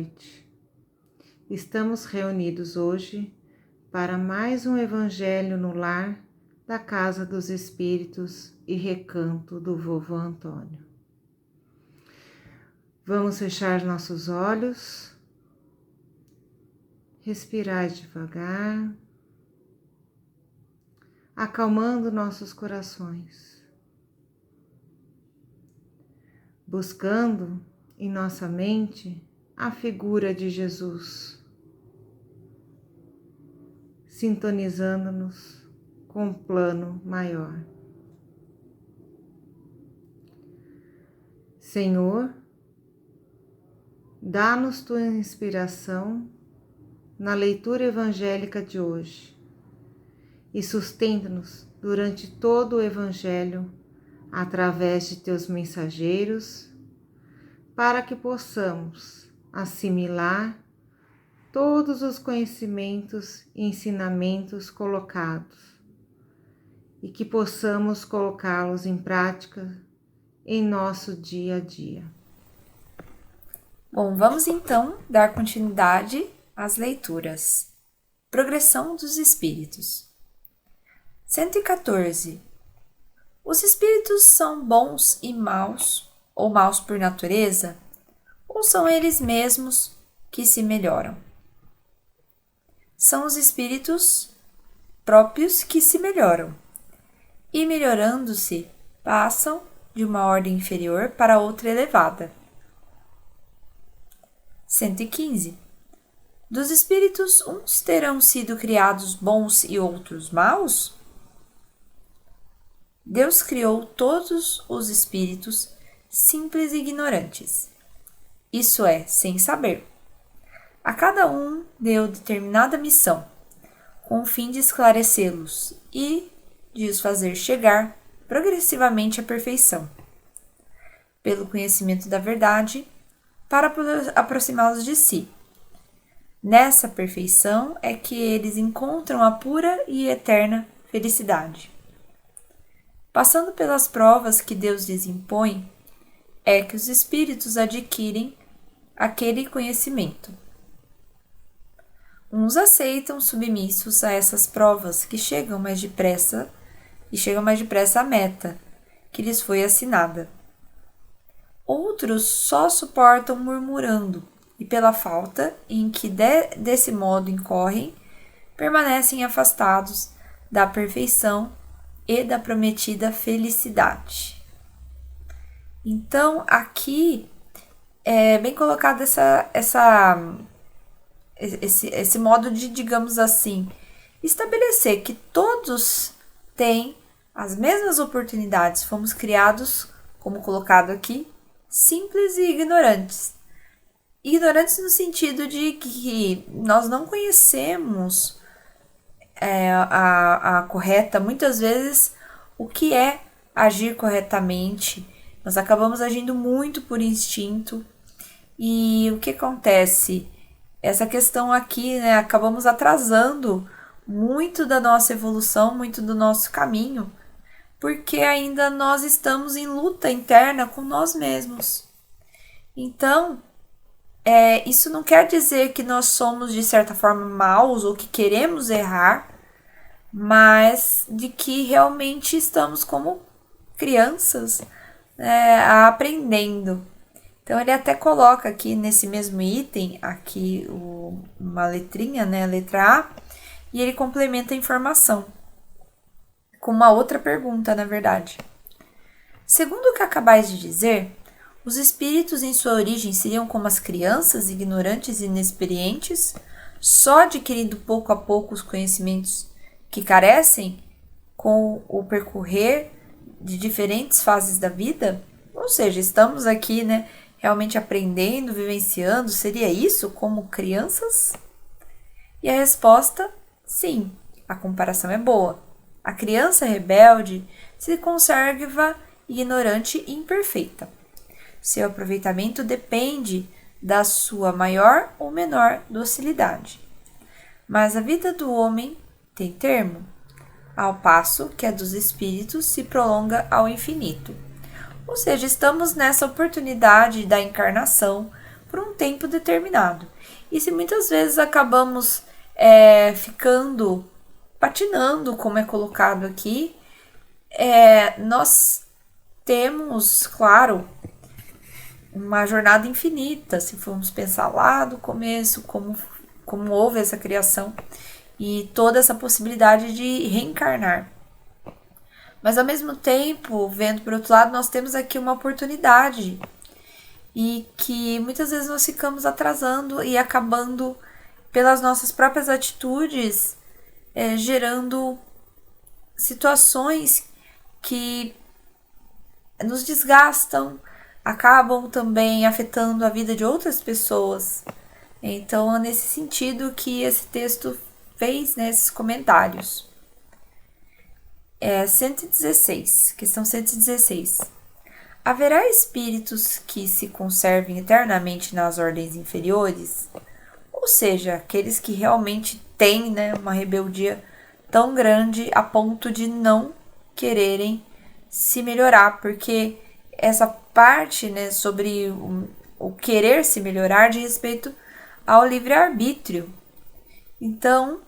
noite. Estamos reunidos hoje para mais um Evangelho no Lar da Casa dos Espíritos e Recanto do Vovô Antônio. Vamos fechar nossos olhos, respirar devagar, acalmando nossos corações, buscando em nossa mente a figura de Jesus, sintonizando-nos com um plano maior. Senhor, dá-nos tua inspiração na leitura evangélica de hoje e sustenta-nos durante todo o Evangelho através de teus mensageiros, para que possamos assimilar todos os conhecimentos e ensinamentos colocados e que possamos colocá-los em prática em nosso dia a dia. Bom, vamos então dar continuidade às leituras. Progressão dos Espíritos. 114. Os espíritos são bons e maus, ou maus por natureza, ou são eles mesmos que se melhoram? São os espíritos próprios que se melhoram, e melhorando-se, passam de uma ordem inferior para outra elevada. 115. Dos espíritos, uns terão sido criados bons e outros maus? Deus criou todos os espíritos simples e ignorantes, isso é, sem saber. A cada um deu determinada missão, com o fim de esclarecê-los e de os fazer chegar progressivamente à perfeição, pelo conhecimento da verdade, para aproximá-los de si. Nessa perfeição é que eles encontram a pura e eterna felicidade. Passando pelas provas que Deus lhes impõe, é que os espíritos adquirem aquele conhecimento. Uns aceitam submissos a essas provas que chegam mais depressa à meta que lhes foi assinada. Outros só suportam murmurando e, pela falta em que desse modo incorrem, permanecem afastados da perfeição e da prometida felicidade. Então, aqui é bem colocado esse modo de, digamos assim, estabelecer que todos têm as mesmas oportunidades. Fomos criados, como colocado aqui, simples e ignorantes. Ignorantes no sentido de que nós não conhecemos a correta, muitas vezes, o que é agir corretamente. Nós acabamos agindo muito por instinto. E o que acontece? Essa questão aqui, acabamos atrasando muito da nossa evolução, muito do nosso caminho, porque ainda nós estamos em luta interna com nós mesmos. Então, isso não quer dizer que nós somos, de certa forma, maus ou que queremos errar, mas de que realmente estamos como crianças, aprendendo. Então, ele até coloca aqui nesse mesmo item, aqui uma letrinha, a letra A, e ele complementa a informação com uma outra pergunta, na verdade. Segundo o que acabais de dizer, os espíritos em sua origem seriam como as crianças, ignorantes e inexperientes, só adquirindo pouco a pouco os conhecimentos que carecem com o percorrer de diferentes fases da vida? Ou seja, estamos aqui, realmente aprendendo, vivenciando, seria isso como crianças? E a resposta, sim, a comparação é boa. A criança rebelde se conserva ignorante e imperfeita. Seu aproveitamento depende da sua maior ou menor docilidade. Mas a vida do homem tem termo, ao passo que a dos espíritos se prolonga ao infinito. Ou seja, estamos nessa oportunidade da encarnação por um tempo determinado. E se muitas vezes acabamos ficando patinando, como é colocado aqui, nós temos, claro, uma jornada infinita, se formos pensar lá do começo, como houve essa criação e toda essa possibilidade de reencarnar. Mas ao mesmo tempo, vendo por outro lado, nós temos aqui uma oportunidade e que muitas vezes nós ficamos atrasando e acabando, pelas nossas próprias atitudes, gerando situações que nos desgastam, acabam também afetando a vida de outras pessoas. Então, é nesse sentido que esse texto fez, né, esses comentários. 116, questão 116. Haverá espíritos que se conservem eternamente nas ordens inferiores? Ou seja, aqueles que realmente têm, né, uma rebeldia tão grande a ponto de não quererem se melhorar, porque essa parte, né, sobre o querer se melhorar diz respeito ao livre-arbítrio. Então,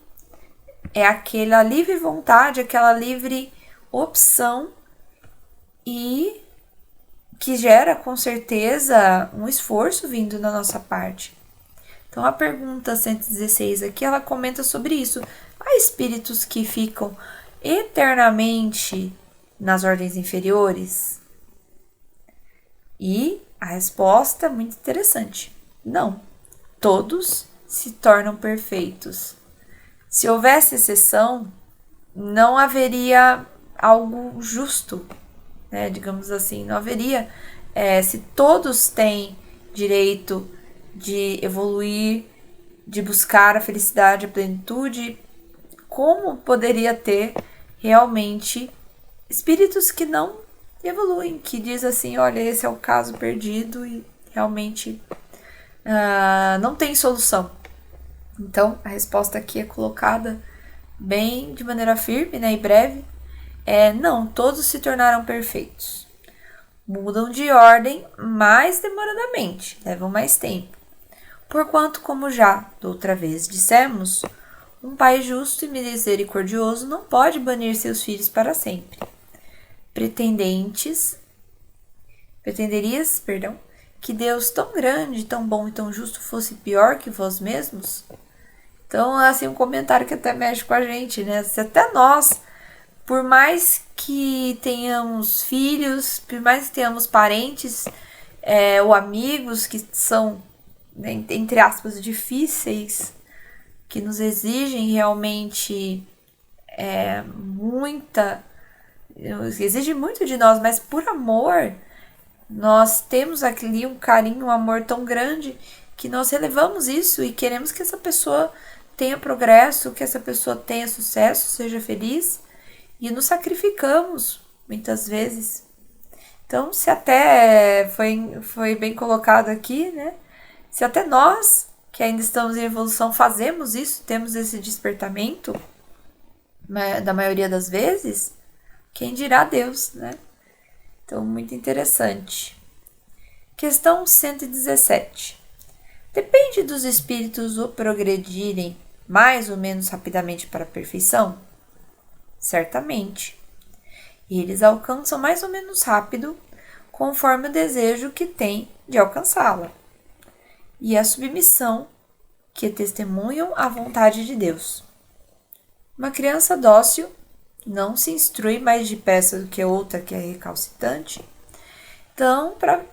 é aquela livre vontade, aquela livre opção e que gera, com certeza, um esforço vindo da nossa parte. Então, a pergunta 116 aqui, ela comenta sobre isso. Há espíritos que ficam eternamente nas ordens inferiores? E a resposta é muito interessante. Não. Todos se tornam perfeitos. Se houvesse exceção, não haveria algo justo, né? Digamos assim, não haveria. Se todos têm direito de evoluir, de buscar a felicidade, a plenitude, como poderia ter realmente espíritos que não evoluem, que diz assim, olha, esse é o caso perdido e realmente não tem solução. Então, a resposta aqui é colocada bem de maneira firme, né, e breve. Não, todos se tornaram perfeitos. Mudam de ordem mais demoradamente, levam mais tempo. Porquanto, como já da outra vez dissemos, um pai justo e misericordioso não pode banir seus filhos para sempre. Pretenderias, que Deus tão grande, tão bom e tão justo fosse pior que vós mesmos? Então, assim, um comentário que até mexe com a gente, né? Se até nós, por mais que tenhamos filhos, por mais que tenhamos parentes ou amigos que são, né, entre aspas, difíceis, que nos exigem realmente exige muito de nós, mas por amor, nós temos ali um carinho, um amor tão grande que nós relevamos isso e queremos que essa pessoa tenha progresso, que essa pessoa tenha sucesso, seja feliz, e nos sacrificamos muitas vezes. Então, se até foi bem colocado aqui, né? Se até nós, que ainda estamos em evolução, fazemos isso, temos esse despertamento, né, da maioria das vezes, quem dirá Deus, né? Então, muito interessante. Questão 117. Depende dos espíritos o progredirem mais ou menos rapidamente para a perfeição? Certamente. Eles alcançam mais ou menos rápido, conforme o desejo que têm de alcançá-la, e a submissão que testemunham a vontade de Deus. Uma criança dócil não se instrui mais depressa do que outra que é recalcitrante. Então, para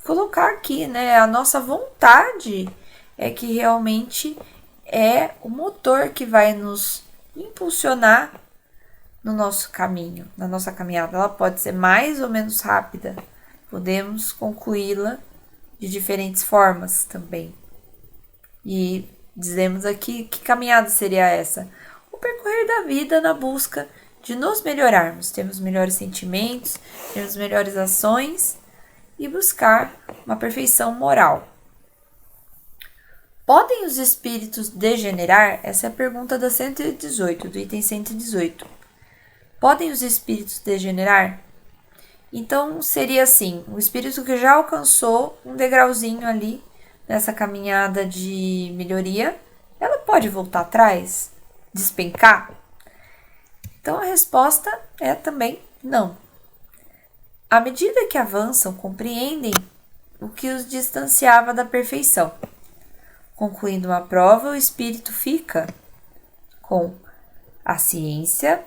colocar aqui, né, a nossa vontade é que realmente é o motor que vai nos impulsionar no nosso caminho, na nossa caminhada. Ela pode ser mais ou menos rápida, podemos concluí-la de diferentes formas também. E dizemos aqui que caminhada seria essa? O percorrer da vida na busca de nos melhorarmos, termos melhores sentimentos, termos melhores ações e buscar uma perfeição moral. Podem os espíritos degenerar? Essa é a pergunta da 118, do item 118. Podem os espíritos degenerar? Então, seria assim, um espírito que já alcançou um degrauzinho ali nessa caminhada de melhoria, ela pode voltar atrás? Despencar? Então a resposta é também não. À medida que avançam, compreendem o que os distanciava da perfeição. Concluindo uma prova, o espírito fica com a ciência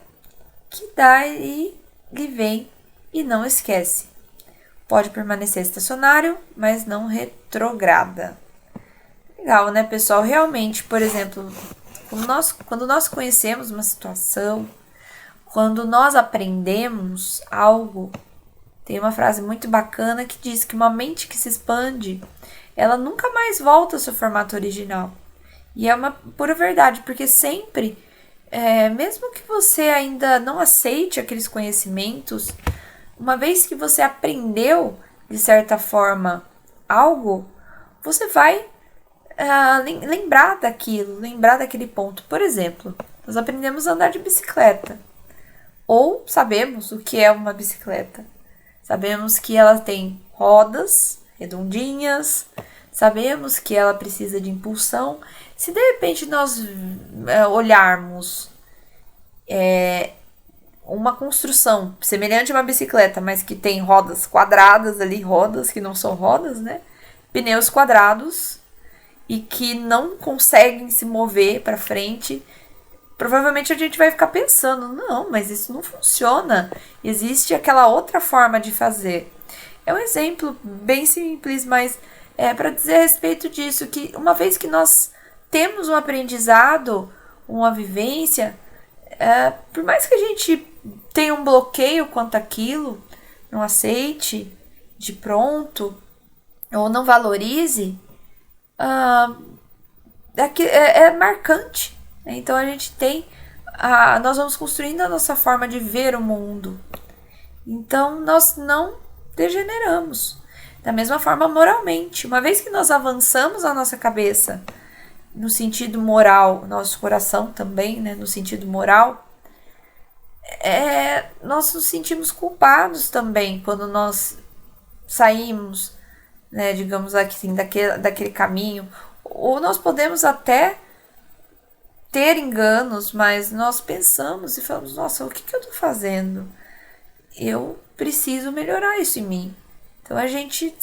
que dá e lhe vem e não esquece. Pode permanecer estacionário, mas não retrograda. Legal, né, pessoal? Realmente, por exemplo, quando nós conhecemos uma situação, quando nós aprendemos algo, tem uma frase muito bacana que diz que uma mente que se expande, ela nunca mais volta ao seu formato original. E é uma pura verdade, porque sempre, mesmo que você ainda não aceite aqueles conhecimentos, uma vez que você aprendeu, de certa forma, algo, você vai lembrar daquilo, lembrar daquele ponto. Por exemplo, nós aprendemos a andar de bicicleta. Ou sabemos o que é uma bicicleta. Sabemos que ela tem rodas redondinhas, sabemos que ela precisa de impulsão. Se de repente nós olharmos uma construção semelhante a uma bicicleta, mas que tem rodas quadradas ali, rodas que não são rodas, né? Pneus quadrados e que não conseguem se mover para frente, provavelmente a gente vai ficar pensando, não, mas isso não funciona. Existe aquela outra forma de fazer. É um exemplo bem simples, mas é para dizer a respeito disso, que uma vez que nós temos um aprendizado, uma vivência, por mais que a gente tenha um bloqueio quanto àquilo, não aceite de pronto, ou não valorize, é marcante. Então a gente tem, nós vamos construindo a nossa forma de ver o mundo. Então nós não degeneramos. Da mesma forma moralmente. Uma vez que nós avançamos a nossa cabeça no sentido moral, nosso coração também, né, no sentido moral, nós nos sentimos culpados também quando nós saímos, né, digamos assim, daquele caminho. Ou nós podemos até ter enganos, mas nós pensamos e falamos, nossa, o que eu estou fazendo? Eu preciso melhorar isso em mim. Então a gente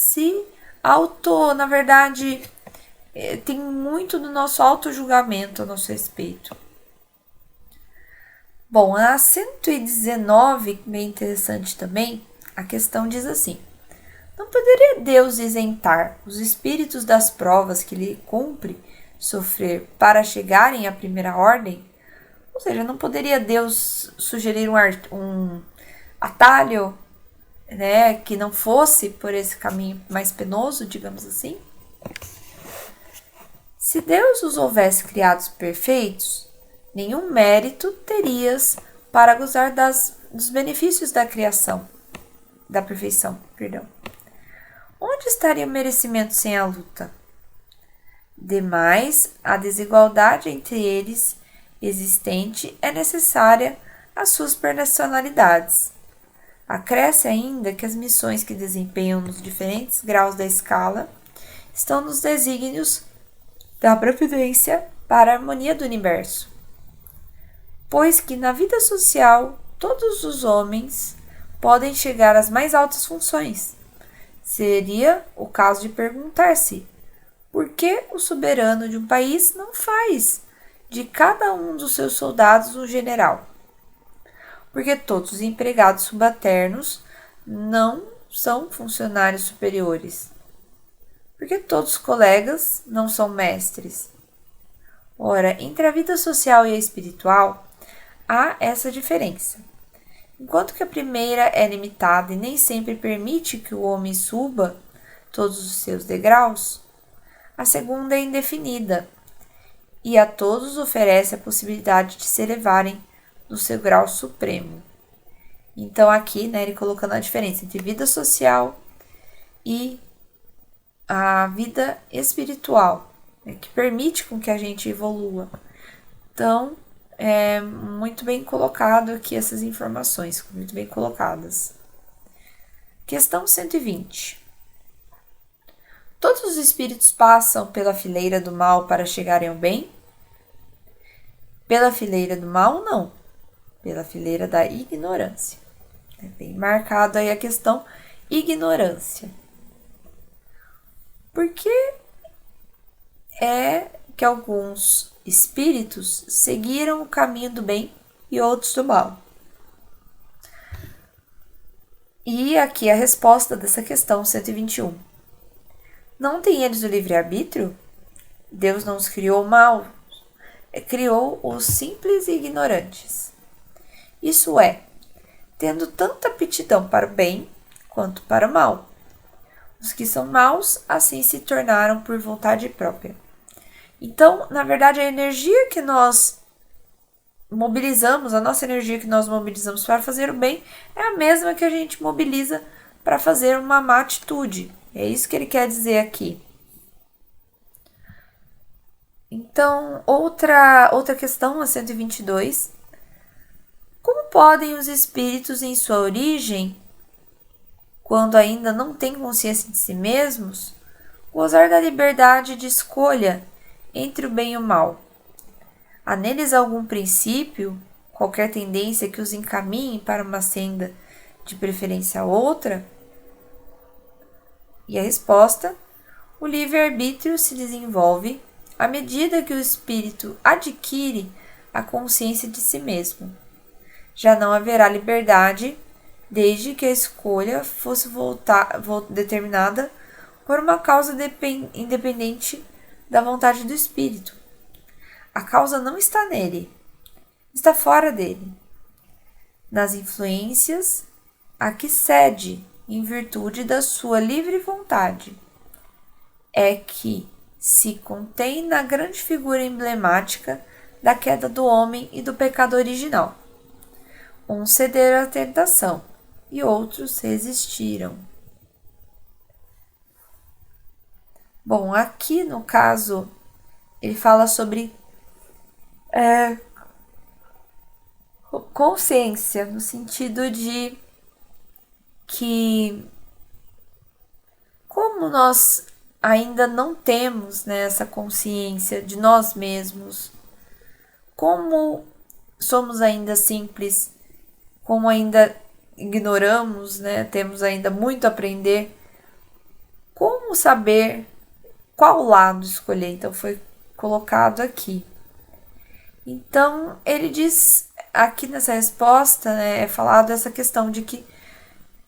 na verdade, tem muito do nosso auto-julgamento a nosso respeito. Bom, a 119, bem interessante também, a questão diz assim: não poderia Deus isentar os espíritos das provas que lhe cumpre sofrer para chegarem à primeira ordem? Ou seja, não poderia Deus sugerir um atalho, né, que não fosse por esse caminho mais penoso, digamos assim? Se Deus os houvesse criados perfeitos, nenhum mérito terias para gozar dos benefícios da criação, da perfeição, perdão. Onde estaria o merecimento sem a luta? Demais, a desigualdade entre eles existente é necessária às suas personalidades. Acresce ainda que as missões que desempenham nos diferentes graus da escala estão nos desígnios da providência para a harmonia do universo. Pois que na vida social todos os homens podem chegar às mais altas funções. Seria o caso de perguntar-se: por que o soberano de um país não faz de cada um dos seus soldados um general? Porque todos os empregados subalternos não são funcionários superiores. Porque todos os colegas não são mestres. Ora, entre a vida social e a espiritual, há essa diferença. Enquanto que a primeira é limitada e nem sempre permite que o homem suba todos os seus degraus, a segunda é indefinida e a todos oferece a possibilidade de se elevarem no seu grau supremo. Então aqui, né, ele colocando a diferença entre vida social e a vida espiritual, né, que permite com que a gente evolua. Então, é muito bem colocado aqui essas informações, muito bem colocadas. Questão 120. Todos os espíritos passam pela fileira do mal para chegarem ao bem? Pela fileira do mal, não. Pela fileira da ignorância. É bem marcado aí a questão ignorância. Por que é que alguns espíritos seguiram o caminho do bem e outros do mal? E aqui a resposta dessa questão 121. Não têm eles o livre-arbítrio? Deus não os criou mal, criou os simples e ignorantes. Isso é, tendo tanta aptidão para o bem quanto para o mal. Os que são maus assim se tornaram por vontade própria. Então, na verdade, a energia que nós mobilizamos, a nossa energia que nós mobilizamos para fazer o bem é a mesma que a gente mobiliza para fazer uma má atitude. É isso que ele quer dizer aqui. Então, outra questão, a 122. Como podem os espíritos em sua origem, quando ainda não têm consciência de si mesmos, gozar da liberdade de escolha entre o bem e o mal? Há neles algum princípio, qualquer tendência que os encaminhe para uma senda, de preferência a outra? E a resposta: o livre-arbítrio se desenvolve à medida que o espírito adquire a consciência de si mesmo. Já não haverá liberdade desde que a escolha fosse determinada por uma causa independente da vontade do espírito. A causa não está nele, está fora dele, nas influências a que cede em virtude da sua livre vontade. É que se contém na grande figura emblemática da queda do homem e do pecado original. Uns cederam à tentação e outros resistiram. Bom, aqui no caso, ele fala sobre consciência, no sentido de que, como nós ainda não temos, né, essa consciência de nós mesmos, como somos ainda simples, como ainda ignoramos, né, temos ainda muito a aprender, como saber qual lado escolher? Então foi colocado aqui. Então ele diz aqui nessa resposta, né, é falado essa questão de que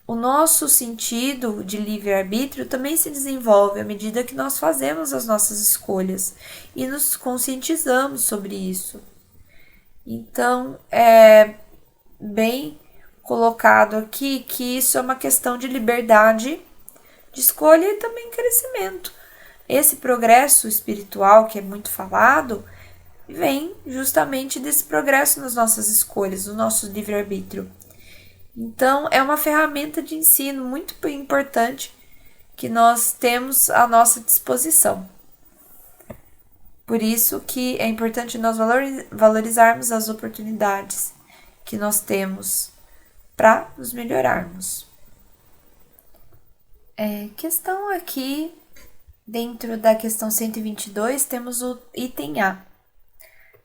o nosso sentido de livre-arbítrio também se desenvolve à medida que nós fazemos as nossas escolhas e nos conscientizamos sobre isso. Então, é bem colocado aqui que isso é uma questão de liberdade de escolha e também crescimento. Esse progresso espiritual que é muito falado vem justamente desse progresso nas nossas escolhas, no nosso livre-arbítrio. Então, é uma ferramenta de ensino muito importante que nós temos à nossa disposição. Por isso que é importante nós valorizarmos as oportunidades que nós temos para nos melhorarmos. Questão aqui, dentro da questão 122, temos o item A.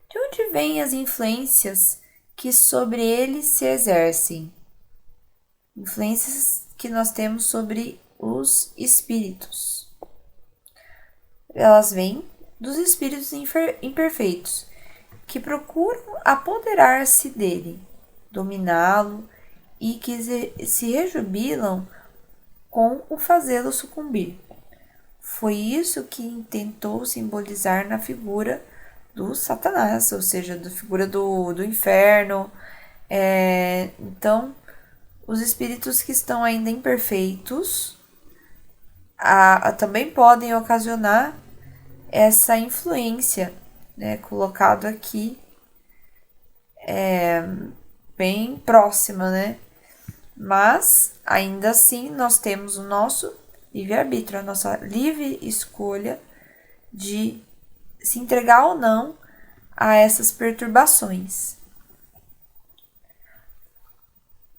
De onde vêm as influências que sobre ele se exercem? Influências que nós temos sobre os espíritos. Elas vêm dos espíritos imperfeitos, que procuram apoderar-se dele, dominá-lo e que se rejubilam com o fazê-lo sucumbir. Foi isso que tentou simbolizar na figura do Satanás, ou seja, da figura do inferno. Então, os espíritos que estão ainda imperfeitos também podem ocasionar essa influência, né, colocado aqui bem próxima, né? Mas, ainda assim, nós temos o nosso livre-arbítrio, a nossa livre escolha de se entregar ou não a essas perturbações.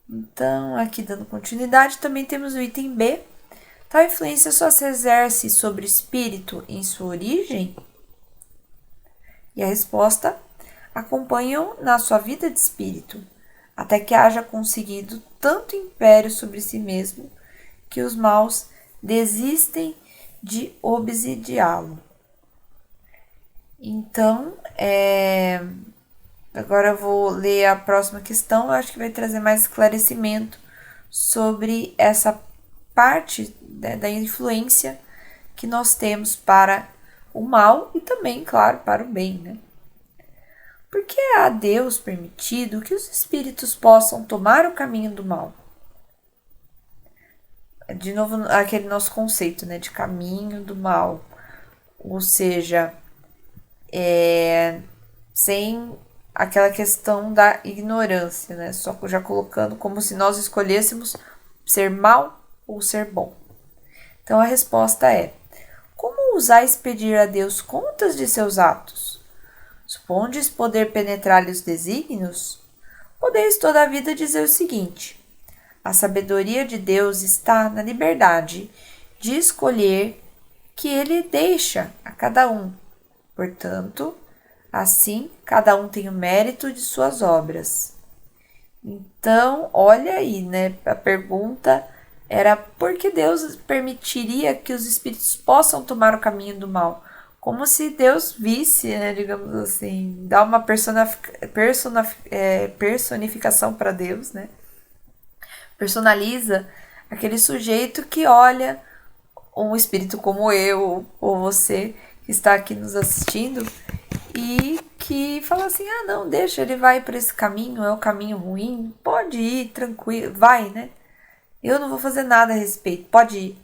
Então, aqui dando continuidade, também temos o item B. Tal influência só se exerce sobre o espírito em sua origem? E a resposta: acompanham na sua vida de espírito, até que haja conseguido tanto império sobre si mesmo que os maus desistem de obsidiá-lo. Então, agora eu vou ler a próxima questão, eu acho que vai trazer mais esclarecimento sobre essa parte, né, da influência que nós temos para o mal e também, claro, para o bem, né? Por que é a Deus permitido que os espíritos possam tomar o caminho do mal? De novo, aquele nosso conceito, né, de caminho do mal. Ou seja, sem aquela questão da ignorância, né? Só já colocando como se nós escolhêssemos ser mal ou ser bom. Então a resposta é: como ousais pedir a Deus contas de seus atos? Supondes poder penetrar-lhe os desígnios? Podeis toda a vida dizer o seguinte: a sabedoria de Deus está na liberdade de escolher que ele deixa a cada um. Portanto, assim, cada um tem o mérito de suas obras. Então, olha aí, né? A pergunta era por que Deus permitiria que os espíritos possam tomar o caminho do mal? Como se Deus visse, né, digamos assim, dá uma personificação para Deus, né? Personaliza aquele sujeito que olha um espírito como eu ou você que está aqui nos assistindo e que fala assim: ah, não, deixa, ele vai por esse caminho, é o caminho ruim, pode ir, tranquilo, vai, né? Eu não vou fazer nada a respeito, pode ir.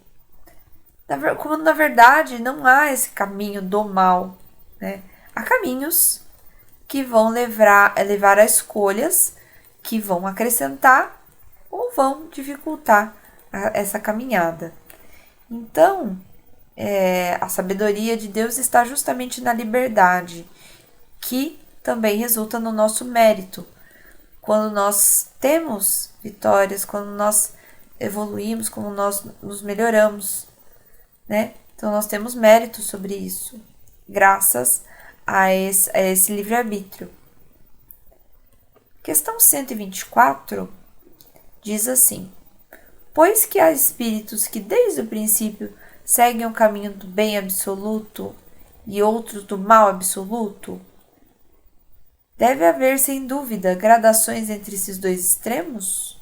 Como na verdade não há esse caminho do mal, né? Há caminhos que vão levar a escolhas que vão acrescentar ou vão dificultar essa caminhada. Então, a sabedoria de Deus está justamente na liberdade, que também resulta no nosso mérito. Quando nós temos vitórias, quando nós evoluímos, quando nós nos melhoramos, né? Então, nós temos mérito sobre isso, graças a esse livre-arbítrio. Questão 124 diz assim: pois que há espíritos que desde o princípio seguem o caminho do bem absoluto e outros do mal absoluto, deve haver, sem dúvida, gradações entre esses dois extremos?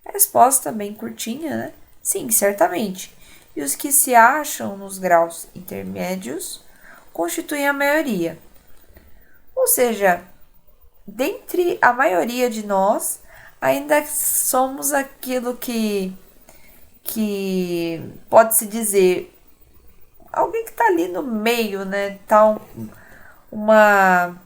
A resposta bem curtinha, né? Sim, certamente. E os que se acham nos graus intermédios constituem a maioria. Ou seja, dentre a maioria de nós, ainda somos aquilo que pode-se dizer alguém que está ali no meio, né? Tá uma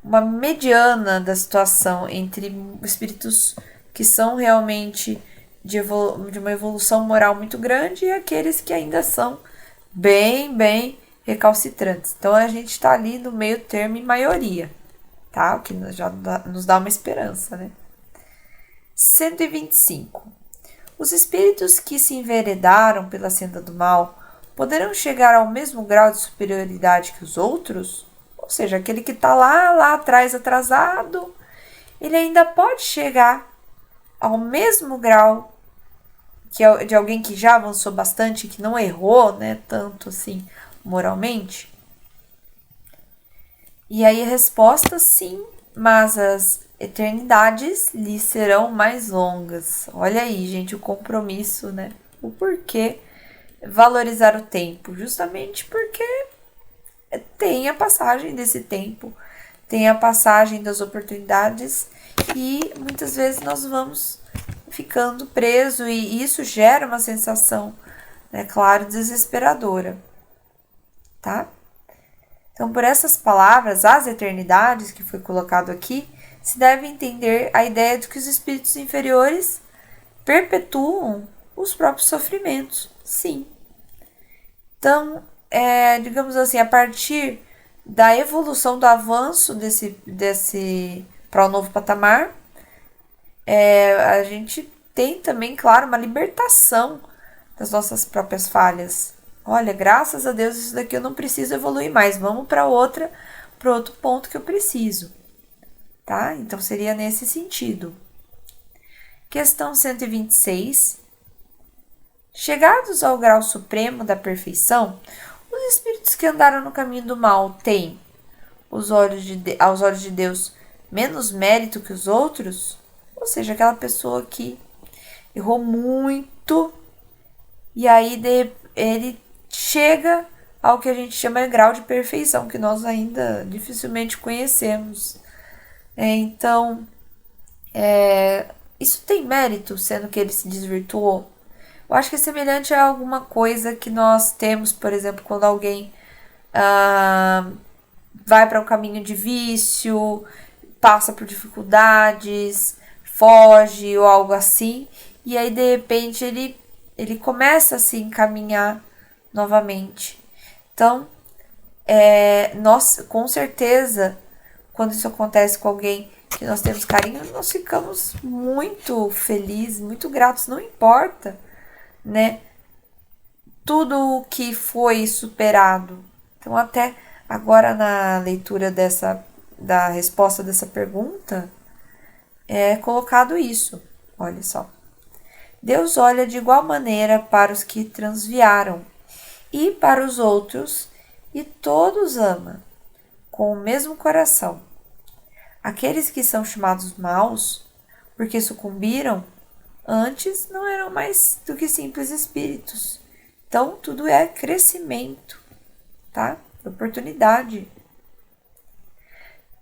mediana da situação entre espíritos que são realmente de uma evolução moral muito grande e aqueles que ainda são bem recalcitrantes. Então a gente está ali no meio termo em maioria, tá? O que já nos dá uma esperança, né? 125. Os espíritos que se enveredaram pela senda do mal poderão chegar ao mesmo grau de superioridade que os outros? Ou seja, aquele que está lá atrás atrasado, ele ainda pode chegar ao mesmo grau que de alguém que já avançou bastante, que não errou, né, tanto assim moralmente? E aí a resposta: sim, mas as eternidades lhe serão mais longas. Olha aí, gente, o compromisso, né? O porquê valorizar o tempo? Justamente porque tem a passagem desse tempo, tem a passagem das oportunidades e muitas vezes nós vamos ficando preso e isso gera uma sensação, né, claro, desesperadora, tá? Então, por essas palavras, as eternidades, que foi colocado aqui, se deve entender a ideia de que os espíritos inferiores perpetuam os próprios sofrimentos. Sim. Então, digamos assim, a partir da evolução, do avanço desse para o novo patamar, a gente tem também, claro, uma libertação das nossas próprias falhas. Olha, graças a Deus isso daqui eu não preciso evoluir mais. Vamos para outro ponto que eu preciso, tá? Então seria nesse sentido. Questão 126. Chegados ao grau supremo da perfeição, os espíritos que andaram no caminho do mal têm, aos olhos de Deus, menos mérito que os outros? Ou seja, aquela pessoa que errou muito e aí ele chega ao que a gente chama de grau de perfeição, que nós ainda dificilmente conhecemos. Então, isso tem mérito, sendo que ele se desvirtuou? Eu acho que é semelhante a alguma coisa que nós temos, por exemplo, quando alguém vai para um caminho de vício, passa por dificuldades, foge ou algo assim, e aí de repente ele começa a se encaminhar novamente. Então, nós, com certeza, quando isso acontece com alguém que nós temos carinho, nós ficamos muito felizes, muito gratos, não importa, né? Tudo o que foi superado. Então, até agora na leitura da resposta dessa pergunta, é colocado isso. Olha só. Deus olha de igual maneira para os que transviaram e para os outros, e todos ama, com o mesmo coração. Aqueles que são chamados maus, porque sucumbiram, antes não eram mais do que simples espíritos. Então, tudo é crescimento, tá? Oportunidade.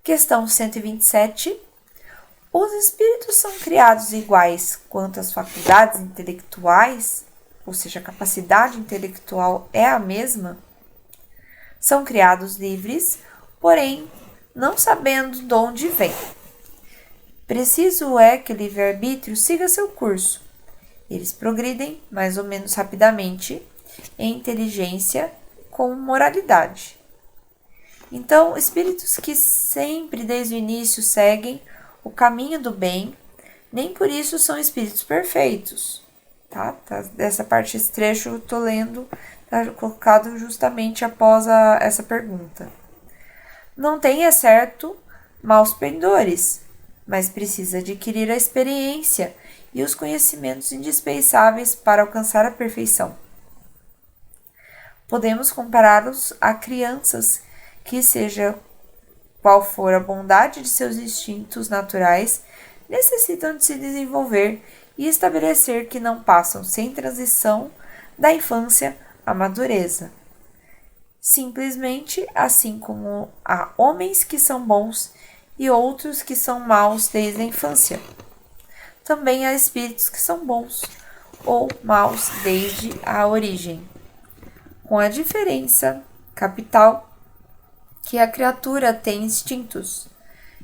Questão 127. Os espíritos são criados iguais quanto às faculdades intelectuais, ou seja, a capacidade intelectual é a mesma? São criados livres, porém, não sabendo de onde vem. Preciso é que o livre-arbítrio siga seu curso. Eles progridem mais ou menos rapidamente em inteligência com moralidade. Então, espíritos que sempre desde o início seguem o caminho do bem, nem por isso são espíritos perfeitos. Tá? Dessa parte, esse trecho eu estou lendo, tá colocado justamente após essa pergunta. Não tem, é certo, maus pendores, mas precisa adquirir a experiência e os conhecimentos indispensáveis para alcançar a perfeição. Podemos compará-los a crianças que, seja qual for a bondade de seus instintos naturais, necessitam de se desenvolver e estabelecer que não passam sem transição da infância à madureza. Simplesmente assim como há homens que são bons e outros que são maus desde a infância. Também há espíritos que são bons ou maus desde a origem, com a diferença capital que a criatura tem instintos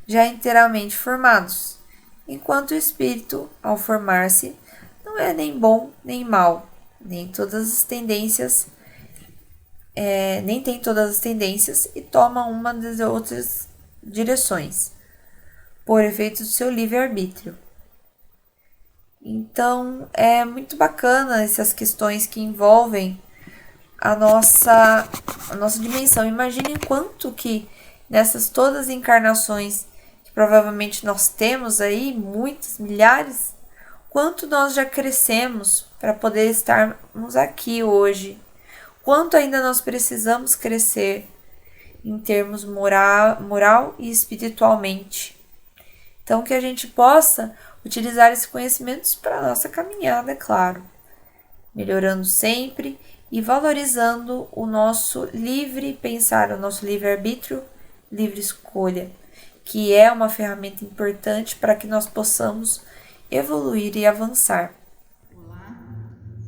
já inteiramente formados, enquanto o espírito, ao formar-se, não é nem bom nem mau, nem tem todas as tendências e toma uma das outras direções, por efeito do seu livre-arbítrio. Então, é muito bacana essas questões que envolvem a nossa dimensão. Imaginem quanto que nessas todas as encarnações que provavelmente nós temos aí, muitas, milhares, quanto nós já crescemos para poder estarmos aqui hoje. Quanto ainda nós precisamos crescer em termos moral e espiritualmente. Então, que a gente possa utilizar esses conhecimentos para a nossa caminhada, é claro. Melhorando sempre e valorizando o nosso livre pensar, o nosso livre-arbítrio, livre escolha, que é uma ferramenta importante para que nós possamos evoluir e avançar. Olá,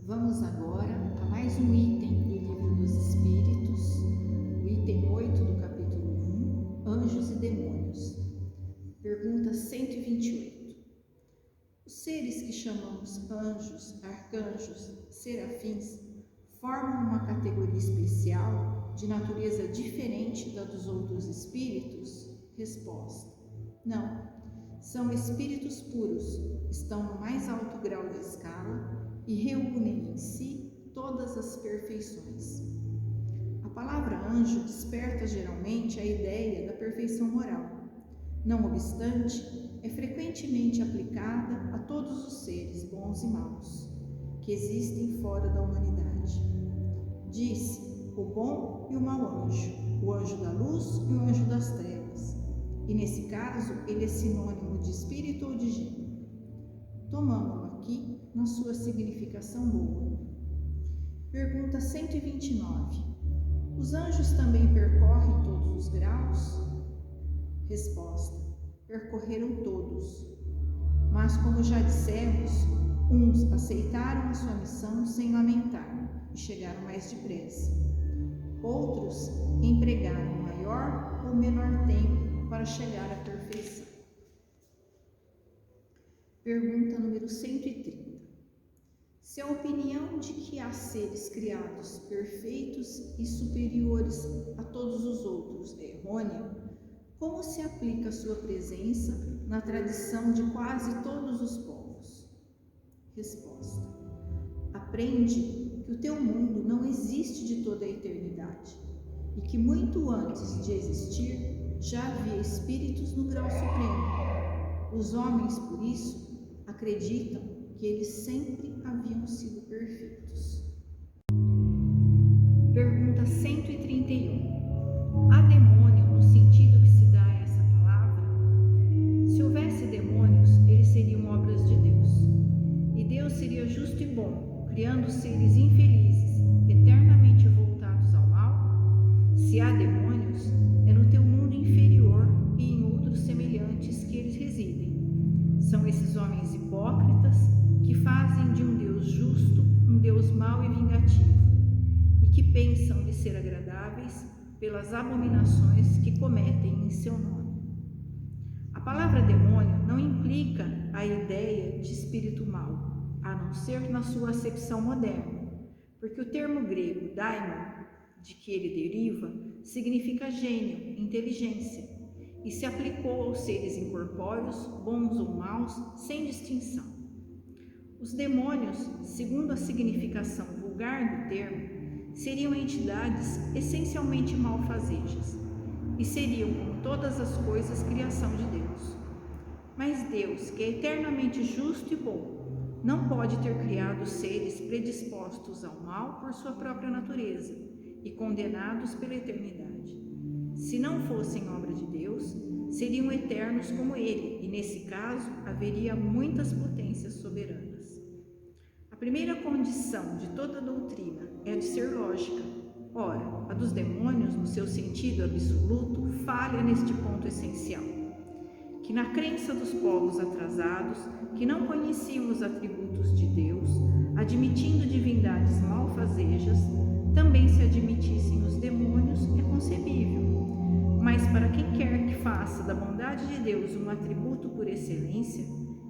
vamos agora a mais um item do Livro dos Espíritos, o item 8 do capítulo 1, Anjos e Demônios. Pergunta 128. Os seres que chamamos anjos, arcanjos, serafins, formam uma categoria especial de natureza diferente da dos outros espíritos? Resposta: não. São espíritos puros, estão no mais alto grau da escala e reúnem em si todas as perfeições. A palavra anjo desperta geralmente a ideia da perfeição moral. Não obstante, é frequentemente aplicada a todos os seres, bons e maus, que existem fora da humanidade. Disse o bom e o mau anjo, o anjo da luz e o anjo das trevas, e nesse caso ele é sinônimo de espírito ou de gênio. Tomamos-lo aqui na sua significação boa. Pergunta 129. Os anjos também percorrem todos os graus? Resposta: percorreram todos. Mas, como já dissemos, uns aceitaram a sua missão sem lamentar e chegaram mais depressa. Outros empregaram maior ou menor tempo para chegar à perfeição. Pergunta número 130. Se a opinião de que há seres criados perfeitos e superiores a todos os outros é errônea, como se aplica a sua presença na tradição de quase todos os povos? Resposta: aprende que o teu mundo não existe de toda a eternidade e que muito antes de existir já havia espíritos no grau supremo. Os homens, por isso, acreditam que eles sempre haviam sido perfeitos. Pergunta 131. Há demônio no sentido que se dá a essa palavra? Se houvesse demônios, eles seriam obras de Deus. E Deus seria justo e bom, criando seres infelizes, eternamente voltados ao mal? Se há demônios, é no teu mundo inferior e em outros semelhantes que eles residem. São esses homens hipócritas que fazem de um Deus justo um Deus mau e vingativo, e que pensam de ser agradáveis pelas abominações que cometem em seu nome. A palavra demônio não implica a ideia de espírito mau, a não ser na sua acepção moderna, porque o termo grego daimon, de que ele deriva, significa gênio, inteligência, e se aplicou aos seres incorpóreos, bons ou maus, sem distinção. Os demônios, segundo a significação vulgar do termo, seriam entidades essencialmente malfazejas e seriam, como todas as coisas, criação de Deus. Mas Deus, que é eternamente justo e bom, não pode ter criado seres predispostos ao mal por sua própria natureza e condenados pela eternidade. Se não fossem obra de Deus, seriam eternos como Ele, e nesse caso haveria muitas potências soberanas. A primeira condição de toda doutrina é a de ser lógica. Ora, a dos demônios, no seu sentido absoluto, falha neste ponto essencial, que na crença dos povos atrasados, que não conheciam os atributos de Deus, admitindo divindades malfazejas, também se admitissem os demônios, é concebível. Mas para quem quer que faça da bondade de Deus um atributo por excelência,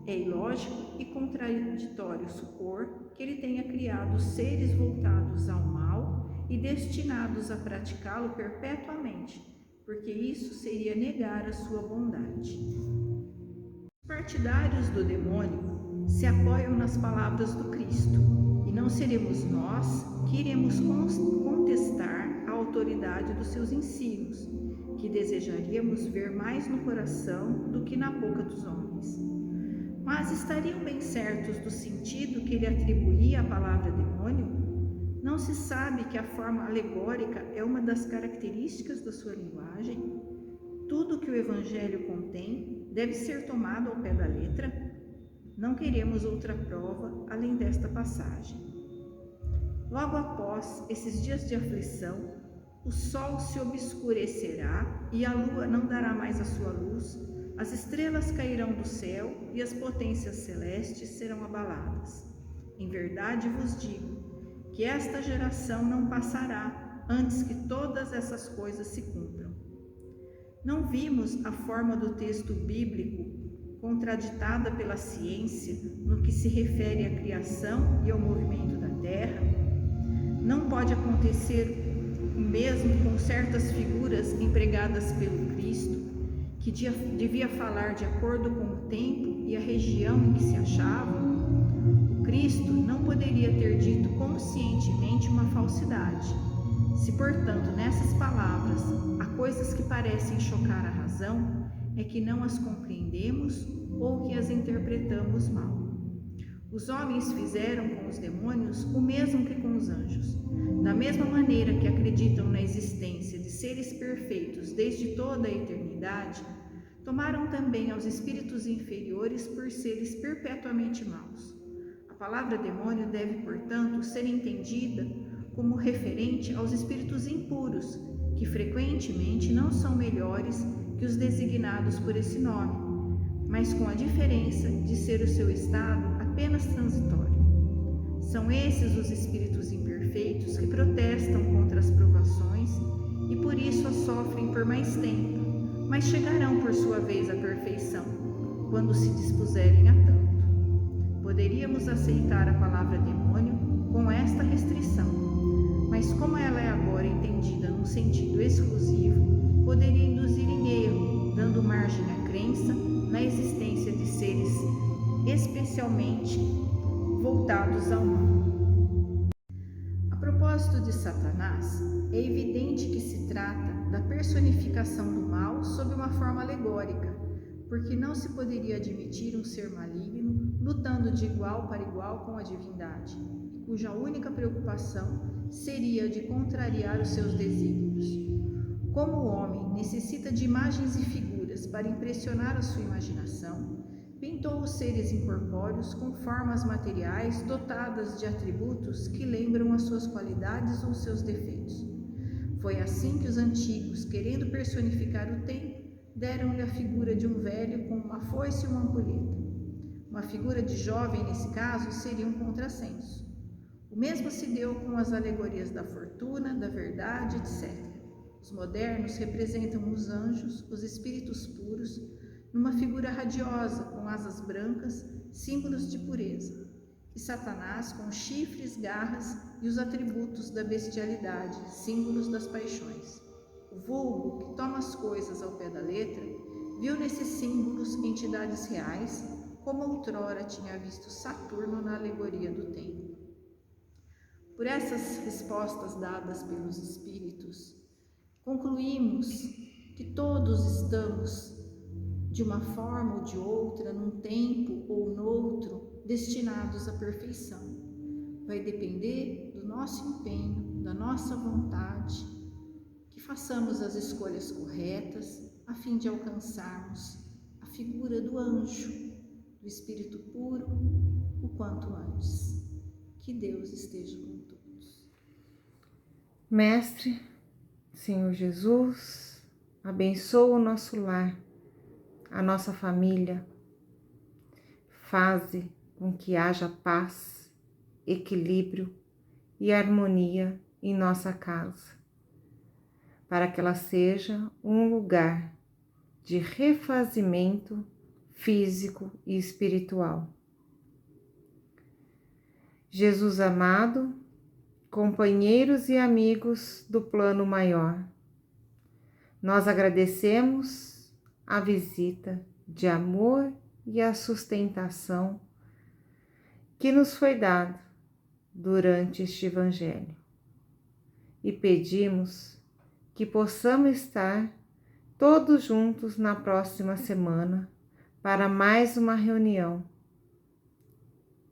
é ilógico e contraditório supor que ele tenha criado seres voltados ao mal e destinados a praticá-lo perpetuamente, porque isso seria negar a sua bondade. Os partidários do demônio se apoiam nas palavras do Cristo, e não seremos nós que iremos contestar a autoridade dos seus ensinos, que desejaríamos ver mais no coração do que na boca dos homens. Mas estariam bem certos do sentido que ele atribuía à palavra demônio? Não se sabe que a forma alegórica é uma das características da sua linguagem? Tudo que o Evangelho contém deve ser tomado ao pé da letra? Não queremos outra prova além desta passagem. Logo após esses dias de aflição, o sol se obscurecerá e a lua não dará mais a sua luz, as estrelas cairão do céu e as potências celestes serão abaladas. Em verdade vos digo que esta geração não passará antes que todas essas coisas se cumpram. Não vimos a forma do texto bíblico contraditada pela ciência no que se refere à criação e ao movimento da terra? Não pode acontecer o mesmo com certas figuras empregadas pelo Cristo, que devia falar de acordo com o tempo e a região em que se achavam? O Cristo não poderia ter dito conscientemente uma falsidade. Se, portanto, nessas palavras há coisas que parecem chocar a razão, é que não as compreendemos ou que as interpretamos mal. Os homens fizeram com os demônios o mesmo que com os anjos. Da mesma maneira que acreditam na existência de seres perfeitos desde toda a eternidade, tomaram também aos espíritos inferiores por seres perpetuamente maus. A palavra demônio deve, portanto, ser entendida como referente aos espíritos impuros, que frequentemente não são melhores que os designados por esse nome, mas com a diferença de ser o seu estado apenas transitório. São esses os espíritos imperfeitos que protestam contra as provações e por isso as sofrem por mais tempo, mas chegarão por sua vez à perfeição, quando se dispuserem a tanto. Poderíamos aceitar a palavra demônio com esta restrição, mas como ela é agora entendida num sentido exclusivo, poderia induzir em erro, dando margem à crença na existência de seres especialmente voltados ao mal. A propósito de Satanás, é evidente que se trata da personificação do mal sob uma forma alegórica, porque não se poderia admitir um ser maligno lutando de igual para igual com a divindade, cuja única preocupação seria de contrariar os seus desígnios. Como o homem necessita de imagens e figuras para impressionar a sua imaginação, pintou os seres incorpóreos com formas materiais dotadas de atributos que lembram as suas qualidades ou seus defeitos. Foi assim que os antigos, querendo personificar o tempo, deram-lhe a figura de um velho com uma foice e uma ampulheta. Uma figura de jovem, nesse caso, seria um contrassenso. O mesmo se deu com as alegorias da fortuna, da verdade, etc. Os modernos representam os anjos, os espíritos puros, numa figura radiosa, com asas brancas, símbolos de pureza, e Satanás com chifres, garras e os atributos da bestialidade, símbolos das paixões. O vulgo, que toma as coisas ao pé da letra, viu nesses símbolos entidades reais, como outrora tinha visto Saturno na alegoria do tempo. Por essas respostas dadas pelos espíritos, concluímos que todos estamos, de uma forma ou de outra, num tempo ou noutro, destinados à perfeição. Vai depender do nosso empenho, da nossa vontade, que façamos as escolhas corretas a fim de alcançarmos a figura do anjo, do espírito puro, o quanto antes. Que Deus esteja com todos. Mestre, Senhor Jesus, abençoa o nosso lar, a nossa família, faze com que haja paz, equilíbrio e harmonia em nossa casa, para que ela seja um lugar de refazimento físico e espiritual. Jesus amado, companheiros e amigos do plano maior, nós agradecemos a visita de amor e a sustentação que nos foi dada durante este Evangelho e pedimos que possamos estar todos juntos na próxima semana para mais uma reunião.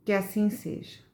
Que assim seja.